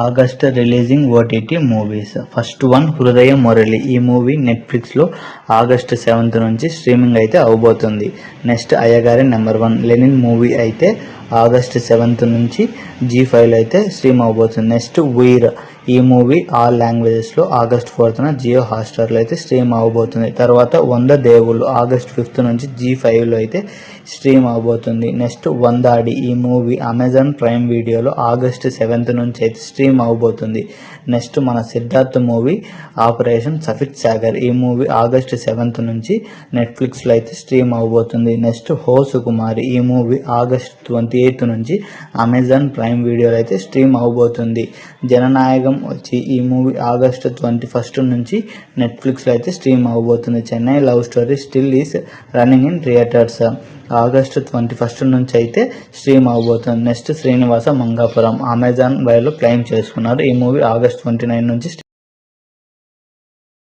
August releasing OTT movies. First one హృదయ మురళి. ఈ movie నెట్ఫ్లిక్స్లో ఆగస్టు 7th నుంచి స్ట్రీమింగ్ అయితే అవబోతుంది. Next Ayyagari number 1 Lenin movie అయితే ఆగస్టు 7th నుంచి G5 అయితే స్ట్రీమ్ అవబోతుంది. నెక్స్ట్ వీర్. ఈ మూవీ ఆల్ లాంగ్వేజెస్లో ఆగస్ట్ 4th జియో హాట్స్టార్లో అయితే స్ట్రీమ్ అవబోతుంది. తర్వాత 100 దేవుళ్ళు ఆగస్ట్ 5th నుంచి G5లో అయితే స్ట్రీమ్ అవబోతుంది. నెక్స్ట్ వందాడి. ఈ మూవీ అమెజాన్ ప్రైమ్ వీడియోలో ఆగస్ట్ 7th నుంచి అయితే స్ట్రీమ్ అవబోతుంది. నెక్స్ట్ మన సిద్ధార్థ్ మూవీ ఆపరేషన్ సఫిత్ సాగర్. ఈ మూవీ ఆగస్ట్ 7th నుంచి నెట్ఫ్లిక్స్లో అయితే స్ట్రీమ్ అవబోతుంది. నెక్స్ట్ హో సుకుమారి. ఈ మూవీ ఆగస్ట్ 28th నుంచి అమెజాన్ ప్రైమ్ వీడియోలో అయితే స్ట్రీమ్ అవబోతుంది. జననాయకం వచ్చి ఈ మూవీ ఆగస్ట్ 21st నుంచి నెట్ఫ్లిక్స్లో అయితే స్ట్రీమ్ అవబోతుంది. Chennai love story still is running in theatres August 21st నుంచి అయితే స్ట్రీమ్ అవబోతుంది. నెక్స్ట్ శ్రీనివాస మంగాపురం అమెజాన్ వైలో క్లెయిమ్ చేసుకున్నారు. ఈ మూవీ ఆగస్ట్ 29 నుంచి